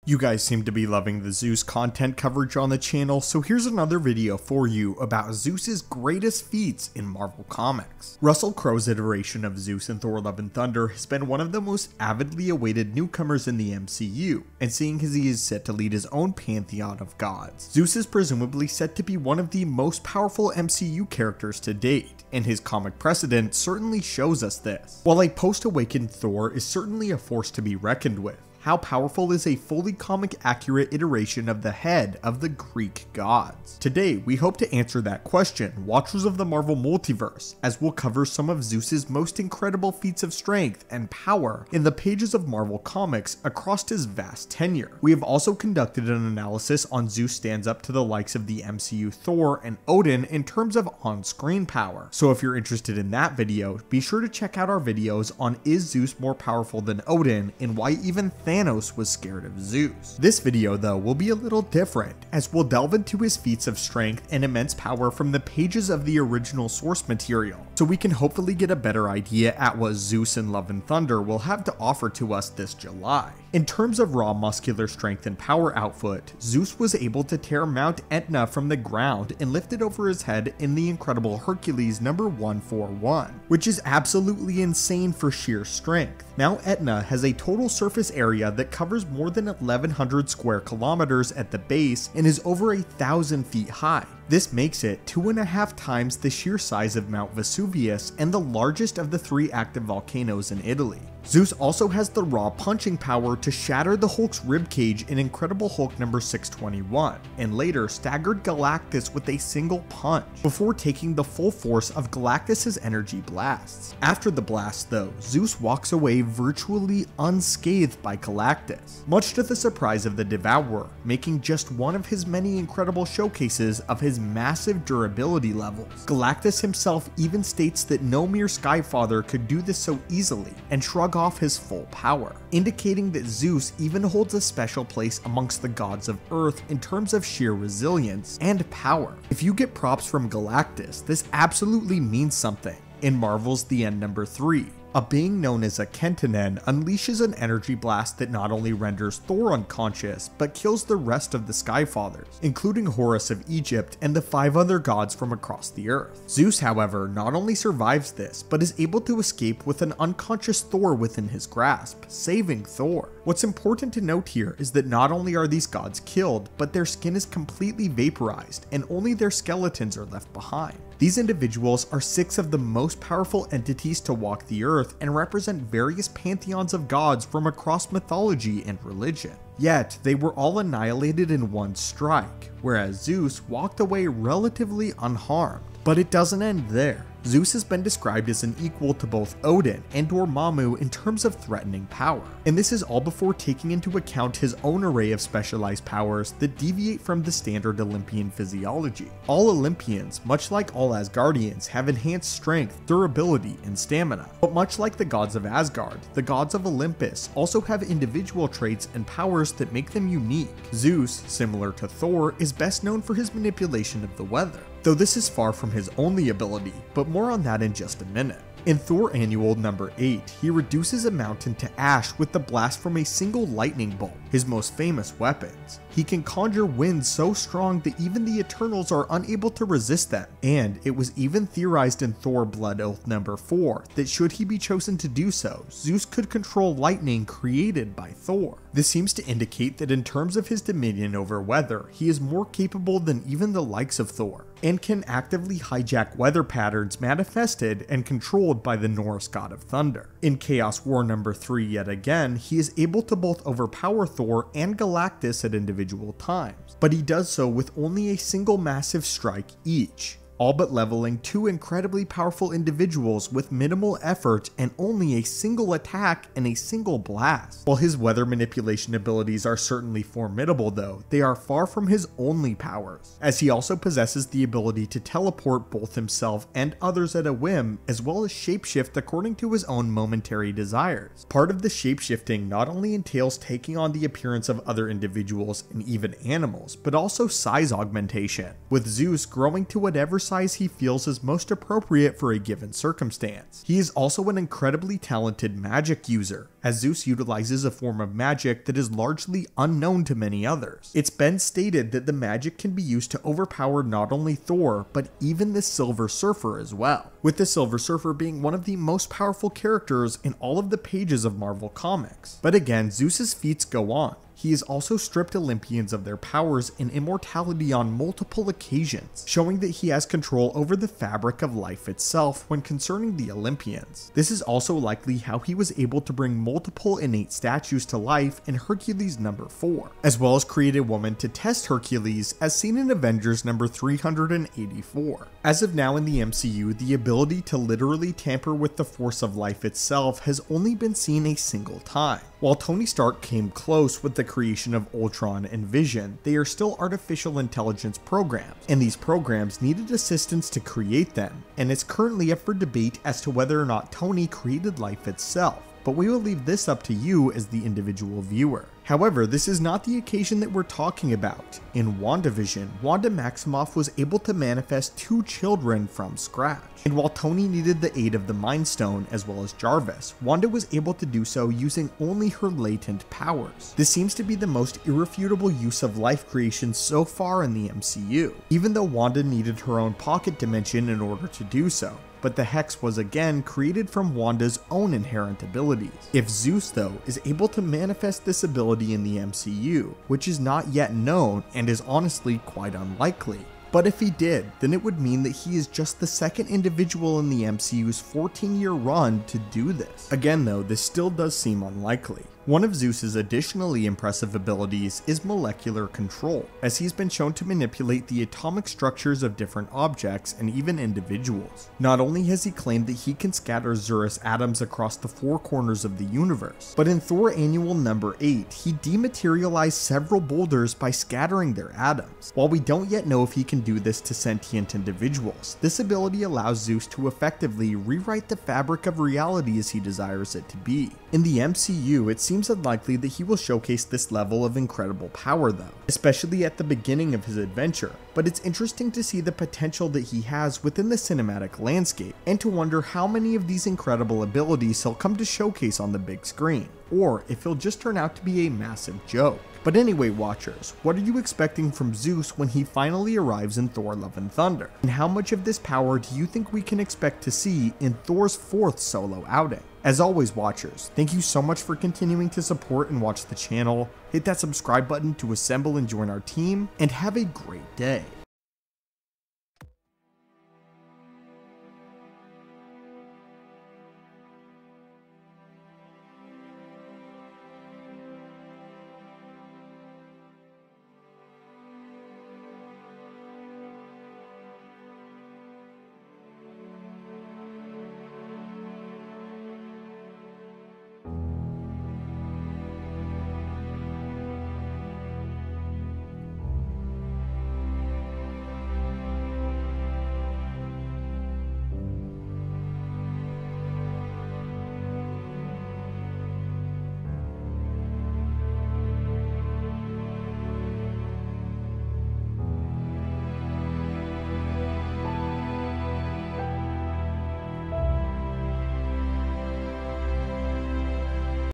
You guys seem to be loving the ZEUS content coverage on the channel, so here's another video for you about ZEUS's greatest feats in Marvel Comics. Russell Crowe's iteration of ZEUS in Thor Love and Thunder has been one of the most avidly awaited newcomers in the MCU, and seeing as he is set to lead his own pantheon of gods, ZEUS is presumably set to be one of the most powerful MCU characters to date, and his comic precedent certainly shows us this. While a post-awakened Thor is certainly a force to be reckoned with, how powerful is a fully comic-accurate iteration of the head of the Greek gods? Today, we hope to answer that question, watchers of the Marvel Multiverse, as we'll cover some of ZEUS's most incredible feats of strength and power in the pages of Marvel Comics across his vast tenure. We have also conducted an analysis on ZEUS stands up to the likes of the MCU Thor and Odin in terms of on-screen power. So if you're interested in that video, be sure to check out our videos on is ZEUS more powerful than Odin and why even Thanos was scared of ZEUS. This video though will be a little different, as we'll delve into his feats of strength and immense power from the pages of the original source material, so we can hopefully get a better idea at what ZEUS in Love and Thunder will have to offer to us this July. In terms of raw muscular strength and power output, ZEUS was able to tear Mount Etna from the ground and lift it over his head in the incredible Hercules number 141, which is absolutely insane for sheer strength. Mount Etna has a total surface area that covers more than 1,100 square kilometers at the base and is over 1,000 feet high. This makes it 2.5 times the sheer size of Mount Vesuvius and the largest of the 3 active volcanoes in Italy. ZEUS also has the raw punching power to shatter the Hulk's ribcage in Incredible Hulk number 621, and later staggered Galactus with a single punch, before taking the full force of Galactus's energy blasts. After the blast though, ZEUS walks away virtually unscathed by Galactus, much to the surprise of the Devourer, making just one of his many incredible showcases of his massive durability levels. Galactus himself even states that no mere Skyfather could do this so easily, and shrug off his full power, indicating that ZEUS even holds a special place amongst the gods of Earth in terms of sheer resilience and power. If you get props from Galactus, this absolutely means something. In Marvel's The End number 3, a being known as a Kentanen unleashes an energy blast that not only renders Thor unconscious, but kills the rest of the Skyfathers, including Horus of Egypt and the 5 other gods from across the earth. ZEUS, however, not only survives this, but is able to escape with an unconscious Thor within his grasp, saving Thor. What's important to note here is that not only are these gods killed, but their skin is completely vaporized, and only their skeletons are left behind. These individuals are 6 of the most powerful entities to walk the earth and represent various pantheons of gods from across mythology and religion. Yet, they were all annihilated in one strike, whereas ZEUS walked away relatively unharmed. But it doesn't end there. ZEUS has been described as an equal to both Odin and Dormammu in terms of threatening power, and this is all before taking into account his own array of specialized powers that deviate from the standard Olympian physiology. All Olympians, much like all Asgardians, have enhanced strength, durability, and stamina, but much like the gods of Asgard, the gods of Olympus also have individual traits and powers that make them unique. ZEUS, similar to Thor, is best known for his manipulation of the weather, though this is far from his only ability, but more on that in just a minute. In Thor Annual number 8, he reduces a mountain to ash with the blast from a single lightning bolt, his most famous weapons. He can conjure winds so strong that even the Eternals are unable to resist them, and it was even theorized in Thor Blood Oath number 4 that should he be chosen to do so, ZEUS could control lightning created by Thor. This seems to indicate that in terms of his dominion over weather, he is more capable than even the likes of Thor, and can actively hijack weather patterns manifested and controlled by the Norse god of thunder. In Chaos War number 3 yet again, he is able to both overpower Thor and Galactus at individual times, but he does so with only a single massive strike each, all but leveling 2 incredibly powerful individuals with minimal effort and only a single attack and a single blast. While his weather manipulation abilities are certainly formidable though, they are far from his only powers, as he also possesses the ability to teleport both himself and others at a whim, as well as shapeshift according to his own momentary desires. Part of the shapeshifting not only entails taking on the appearance of other individuals and even animals, but also size augmentation, with ZEUS growing to whatever size he feels is most appropriate for a given circumstance. He is also an incredibly talented magic user, as Zeus utilizes a form of magic that is largely unknown to many others. It's been stated that the magic can be used to overpower not only Thor, but even the Silver Surfer as well, with the Silver Surfer being one of the most powerful characters in all of the pages of Marvel Comics. But again, Zeus's feats go on. He has also stripped Olympians of their powers and immortality on multiple occasions, showing that he has control over the fabric of life itself when concerning the Olympians. This is also likely how he was able to bring multiple innate statues to life in Hercules number 4, as well as create a woman to test Hercules as seen in Avengers number 384. As of now in the MCU, the ability to literally tamper with the force of life itself has only been seen a single time. While Tony Stark came close with the creation of Ultron and Vision, they are still artificial intelligence programs, and these programs needed assistance to create them, and it's currently up for debate as to whether or not Tony created life itself, but we will leave this up to you as the individual viewer. However, this is not the occasion that we're talking about. In WandaVision, Wanda Maximoff was able to manifest 2 children from scratch. And while Tony needed the aid of the Mind Stone as well as Jarvis, Wanda was able to do so using only her latent powers. This seems to be the most irrefutable use of life creation so far in the MCU, even though Wanda needed her own pocket dimension in order to do so. But the Hex was again created from Wanda's own inherent abilities. If Zeus, though, is able to manifest this ability in the MCU, which is not yet known and is honestly quite unlikely, but if he did, then it would mean that he is just the second individual in the MCU's 14-year run to do this. Again though, this still does seem unlikely. One of Zeus's additionally impressive abilities is molecular control, as he's been shown to manipulate the atomic structures of different objects and even individuals. Not only has he claimed that he can scatter ZEUS atoms across the 4 corners of the universe, but in Thor Annual number 8, he dematerialized several boulders by scattering their atoms. While we don't yet know if he can do this to sentient individuals, this ability allows Zeus to effectively rewrite the fabric of reality as he desires it to be. In the MCU, it seems unlikely that he will showcase this level of incredible power though, especially at the beginning of his adventure, but it's interesting to see the potential that he has within the cinematic landscape, and to wonder how many of these incredible abilities he'll come to showcase on the big screen, or if he'll just turn out to be a massive joke. But anyway, watchers, what are you expecting from Zeus when he finally arrives in Thor Love and Thunder? And how much of this power do you think we can expect to see in Thor's 4th solo outing? As always, watchers, thank you so much for continuing to support and watch the channel. Hit that subscribe button to assemble and join our team, and have a great day.